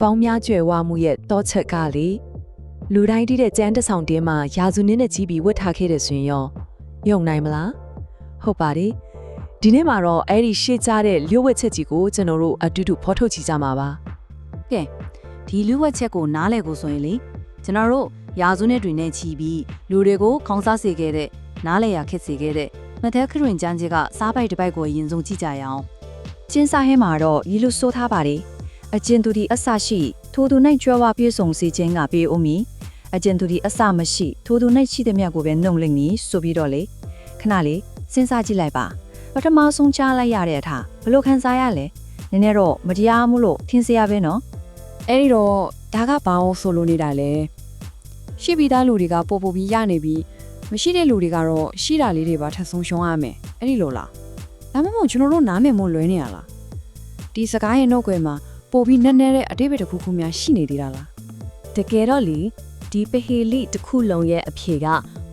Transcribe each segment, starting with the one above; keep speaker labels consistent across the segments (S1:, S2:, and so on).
S1: ပေါင်းများကြွယ်ဝမှုရဲ့တောချက်ကလေလူတိုင်းတီးတဲ့ကျန်းတဆောင်တင်းမှာရာစုနင်းနဲ့ကြီးပြီးဝတ်ထားခဲ့တဲ့ဆိုရင်ရောယုံနိုင်မလားဟုတ်ပါတယ်ဒီနေ့မှာတော့အဲ့ဒီရှေ့ကြတဲ့လျှို့ဝှက်ချက်ကြီးကိုကျွန်တော်တို့အတူတူဖော်ထုတ်ကြည့်ကြမှာပါ
S2: ကဲဒီလူဝက်ချက်ကိုနားလဲကိုဆိုရင်လေကျွန်တော်တို့ရာစုနဲ့တွင်နဲ့ချီပြီးလူတွေကိုခေါင်းစားစေခဲ့တဲ့နားလဲရခက်စေခဲ့တဲ့မသက်ခရင်ကျန်းကြီးကစားပိုက်တစ်ပိုက်ကိုရင်ဆုံးကြည့်ကြရအောင်ကျင်းစားဟဲမှာတော့ရီလူဆိုးထားပါတယ်အကျဉ်သူဒီအဆရှိထိုသူနိုင်ကြွားဝပြေဆုံးစီခြင်းကပြေဦးမီအကျဉ်သူဒီအဆမရှိထိုသူနိုင်ရှိတဲ့မြတ်ကိုပဲနှုံလိမ့်မည်ဆိုပြီးတော့လေခဏလေးစဉ်းစားကြည့်လိုက်ပါပထမဆုံးကြားလိုက်ရတဲ့အထာဘလို့ခံစားရလဲနည်းနည်းတော့မတရားမှုလို့ထင်စရာပဲနော်
S3: အဲ့ဒီတော့ဒါကဘာအောင်ဆိုလိုနေတာလဲရှိပြီးသားလူတွေကပို့ပို့ပြီးရနေပြီးမရှိတဲ့လူတွေကတော့ရှိတာလေးတွေပါထပ်ဆုံးရှုံးရမယ်အဲ့ဒီလိုလားဒါမှမဟုတ်ကျွန်တော်တို့နားမယ်မို့လွဲနေရလားဒီစကားရဲ့နှုတ်ကွယ်မှာပို့ပြီးနဲ့နဲ့တဲ့အတိတ်ပဲတစ်ခုခုများရှိနေသေးတာလား
S2: တကယ်တော့လေဒီပဟေလိတစ်ခုလုံးရဲ့အဖြေက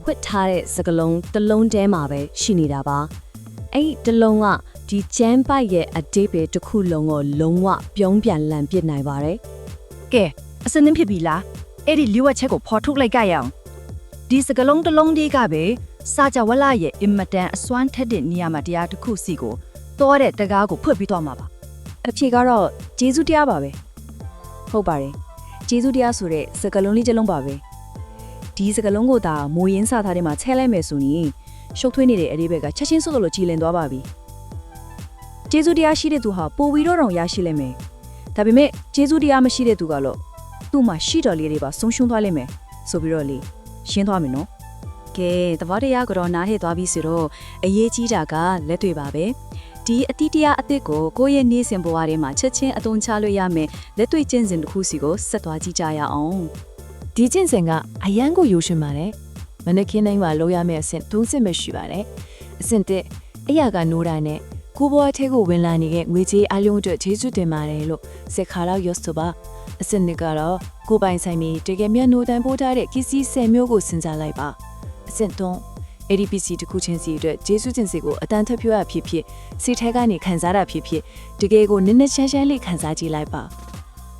S2: ဝှက်ထားတဲ့စကလုံးတစ်လုံးတည်းမှာပဲရှိနေတာပါအဲ့ဒီတစ်လုံးကဒီကျမ်းပိုက်ရဲ့အတိတ်ပဲတစ်ခုလုံးကိုလုံးဝပြုံးပြန်လန်ပစ်နိုင်ပါတယ်ကဲအစနင်းဖြစ်ပြီလားအဲ့ဒီလျှို့ဝှက်ချက်ကိုဖော်ထုတ်လိုက်ကြရအောင်ဒီစကလုံးတစ်လုံးတည်းကပဲစာကြဝဠာရဲ့အင်မတန်အစွမ်းထက်တဲ့နေရာမှာတရားတစ်ခုစီကိုတောတဲ့တကားကိုဖွင့်ပြီးသွားမှာပါအဖြေကတော့ဂျေဇုတရားပါပဲဟုတ်ပါတယ်ဂျေဇုတရားဆိုတဲ့စကလုံးလေးတစ်လုံးပါပဲဒီစကလုံးကိုသာမိုးရင်းစာသားထဲမှာချဲလိုက်မယ်ဆိုရင်ရှုပ်ထွေးနေတဲ့အရေးဘက်ကချက်ချင်းစွတ်လို့ကြည်လင်သွားပါပြီဂျေဇုတရားရှိတဲ့သူဟာပိုပြီးတော့ရရှိလိမ့်မယ်ဒါပေမဲ့ဂျေဇုတရားမရှိတဲ့သူကတော့သူ့မှာရှိတော်လေးတွေပါဆုံးရှုံးသွားလိမ့်မယ်ဆိုပြီးတော့လေရှင်းသွားမယ်နော်ကဲသဘောတရားကတော့နားထည့်သွားပြီဆိုတော့အရေးကြီးတာကလက်တွေ့ပါပဲဒီအတိတရားအသစ်ကိုကိုယ့်ရဲ့နေ့စဉ်ဘဝထဲမှာချက်ချင်းအသုံးချလို့ရမယ်လက်တွေ့ကျင့်စဉ်တစ်ခုစီကိုဆက်သွားကြည့်ကြရအောင်
S1: ဒီကျင့်စဉ်ကအရန်ကိုယူရှင်ပါတယ်မနက်ခင်းတိုင်းမှာလုပ်ရမယ့်အဆင့်၃ဆင့်ပဲရှိပါတယ်အဆင့်၁အရာကနိုးတာနဲ့ကိုဘွားထဲကိုဝင်လာနေတဲ့ငွေကြေးအလုံးအတွက်ကျေးဇူးတင်ပါတယ်လို့စက်ခါလောက်ရော့ဆိုပါအဆင့်၂ကတော့ကိုပိုင်ဆိုင်ပြီးတကယ်မြတ်နိုးတန်ပိုးထားတဲ့ကစ္စည်း10မျိုးကိုစဉ်းစားလိုက်ပါအဆင့်၃ADPC တစ်ခုချင်းစီအတွက်ကျေးဇူးတင်စီကိုအတန်ထပ်ဖြိုးရဖြစ်ဖြစ်စီထဲကနေခံစားတာဖြစ်ဖြစ်တကယ်ကိုနည်းနည်းချမ်းချမ်းလေးခံစားကြည့်လိုက်ပါ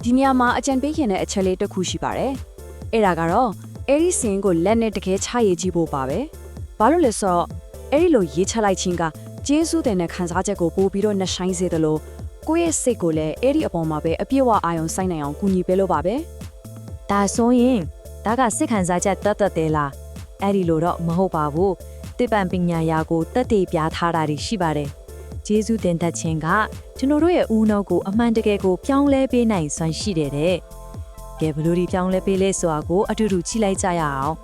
S3: ဒီနေရာမှာအကြံပေးခင်တဲ့အချက်လေးတစ်ခုရှိပါတယ်အဲ့ဒါကတော့အဲ့ဒီစင်ကိုလက်နဲ့တကယ်ချရေးကြည့်ဖို့ပါပဲဘာလို့လဲဆိုတော့အဲ့ဒီလိုရေးချလိုက်ခြင်းကကျေးဇူးတင်တဲ့ခံစားချက်ကိုပို့ပြီးတော့နှဆိုင်စေတယ်လို့ကိုယ့်ရဲ့စိတ်ကိုလည်းအဲ့ဒီအပေါ်မှာပဲအပြည့်အဝအာရုံစိုက်နိုင်အောင်ကူညီပေးလို့ပါပဲ
S2: ဒါဆိုရင်ဒါကစိတ်ခံစားချက်တတ်တယ်လားအဲ့ဒီလိုတော့မဟုတ်ပါဘူးတစ်ပံပညာရာကိုတက်တည်ပြထားတာတွေရှိပါတယ်ဂျေဇုတင်တတ်ခြင်းကကျွန်တော်တို့ရဲ့ဦးနှောက်ကိုအမှန်တကယ်ကိုပြောင်းလဲပေးနိုင်စွမ်းရှိတယ်တဲ့ကဲဘလို့ဒီပြောင်းလဲပေးလဲဆိုတာကိုအတူတူကြည့်လိုက်ကြရအောင်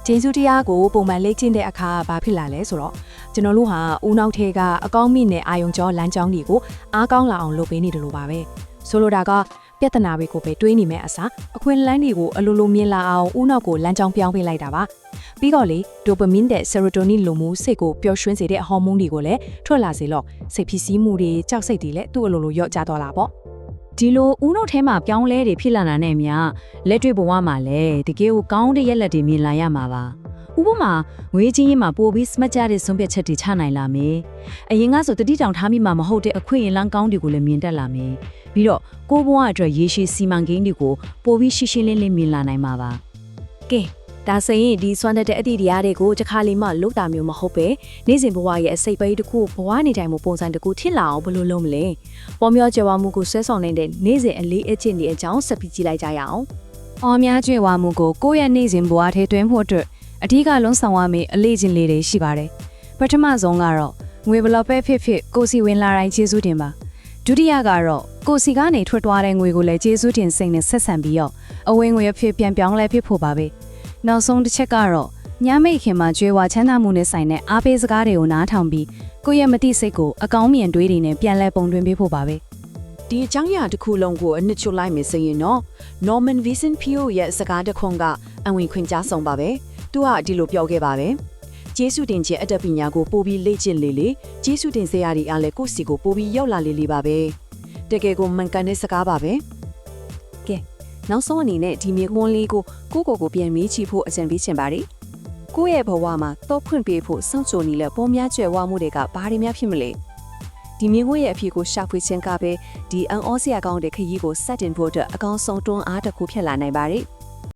S1: ကျေးဇူးတရားကိုပုံမှန်လေ့ကျင့်တဲ့အခါဘာဖြစ်လာလဲဆိုတော့ကျွန်တော်တို့ဟာဦးနောက်ထဲကအကောင်းမိနဲ့အာယုံကြောလမ်းကြောင်းတွေကိုအားကောင်းလာအောင်လုပ်ပေးနေတယ်လို့ပါပဲဆိုလိုတာကပြဿနာတွေကိုပဲတွေးနေမဲ့အစားအခွင့်အလမ်းတွေကိုအလိုလိုမြင်လာအောင်ဦးနောက်ကိုလမ်းကြောင်းပြောင်းပေးလိုက်တာပါပြီးတော့လေဒိုပမင်းတဲ့ဆီရိုတိုနင်လိုမျိုးစိတ်ကိုပျော်ရွှင်စေတဲ့ဟော်မုန်းတွေကိုလည်းထွက်လာစေလို့စိတ်ဖြစ်စည်းမှုတွေကြောက်စိတ်တွေလည်းသူ့အလိုလိုလျော့ကျသွားတာပေါ့
S2: ဒီလိုဦးနှုတ်ထဲမှာပြောင်းလဲတွေဖြစ်လာတာနဲ့မြလက်တွေ့ဘဝမှာလည်းတကယ်ကိုကောင်းတဲ့ရက်လက်တွေမြင်လာရမှာပါဥပမာငွေချင်းရင်မှာပို့ပြီးစမတ်ကြတဲ့ဆုံးဖြတ်ချက်တွေချနိုင်လာမယ်အရင်ကဆိုတတိတောင်ထားမိမှာမဟုတ်တဲ့အခွင့်အလမ်းကောင်းတွေကိုလည်းမြင်တတ်လာမယ်ပြီးတော့ကိုဘဝအတွက်ရေရှည်စီမံကိန်းတွေကိုပို့ပြီးရှင်းရှင်းလင်းလင်းမြင်လာနိုင်မှာပါကဲဒါဆိုရင်ဒီစွမ်းတဲ့အသည့်တရားတွေကိုတစ်ခါလေးမှလုပ်တာမျိုးမဟုတ်ပဲနေ့စဉ်ဘဝရဲ့အစိတ်ပိုင်းတစ်ခုဘဝနေတိုင်းမှာပုံစံတစ်ခုထင်လာအောင်ဘယ်လိုလုပ်မလဲပေါ်မျောကြွယ်ဝမှုကိုဆွဲဆောင်နေတဲ့နေ့စဉ်အလေးအကျင့်တွေအကြောင်းဆက်ပြီးကြည့်လိုက်ကြရအောင်အော်များကြွယ်ဝမှုကိုကိုယ့်ရဲ့နေ့စဉ်ဘဝထဲတွင်ဖို့အတွက်အထူးကလုံးဆောင်ရမယ့်အလေးချင်းလေးတွေရှိပါတယ်ပထမဆုံးကတော့ငွေဘလောက်ပဲဖြစ်ဖြစ်ကိုစီဝင်လာတိုင်းကျေးဇူးတင်ပါဒုတိယကတော့ကိုစီကနေထွက်သွားတဲ့ငွေကိုလည်းကျေးဇူးတင်စိတ်နဲ့ဆက်ဆံပြီးတော့အဝင်ငွေအဖြစ်ပြန်ပြောင်းလဲဖြစ်ဖို့ပါပဲနောက်ဆုံးတစ်ချက်ကတော့ညမိတ်ခင်မှာကြွေးဝချမ်းသာမှုနဲ့ဆိုင်တဲ့အားပေးစကားတွေကိုနားထောင်ပြီးကိုယ့်ရဲ့မတိစိတ်ကိုအကောင်းမြင်တွေးတွေနဲ့ပြန်လဲပုံသွင်းပေးဖို့ပါပဲ
S1: ဒီအကြောင်းအရာတစ်ခုလုံးကိုအနှစ်ချုပ်လိုက်မယ်ဆိုရင်တော့ Norman Vincent Peale ရဲ့စကားတစ်ခွန်းကအဝင်ခွင့်ကြားဆုံးပါပဲသူကဒီလိုပြောခဲ့ပါပဲကျေးဇူးတင်ခြင်းအတတ်ပညာကိုပို့ပြီးလေ့ကျင့်လေကျေးဇူးတင်စရာတွေအားလည်းကိုယ့်စီကိုပို့ပြီးရောက်လာလေပါပဲတကယ်ကိုမှန်ကန်တဲ့စကားပါပဲကဲနောက်ဆုံးအနေနဲ့ဒီမြေခွန်းလေးကိုကိုပြန်မေးချဖို့အကြံပေးချင်ပါတယ်ကိုယ့်ရဲ့ဘဝမှာတော့ဖွင့်ပေးဖို့စောင့်ကြိုနေတဲ့ပုံများကျွယ်ဝမှုတွေကဘာတွေများဖြစ်မလဲ ဒီ
S3: ဒီမြင်ကွင်းရဲ့အဖြစ်ကိုရှာဖွေခြင်းကပဲဒီအန်အောစရာကောင်းတဲ့ခရီးကိုစတင်ဖို့အတွက်အကောင်းဆုံးတွန်းအားတစ်ခုဖြစ်လာနိုင်ပါတယ်။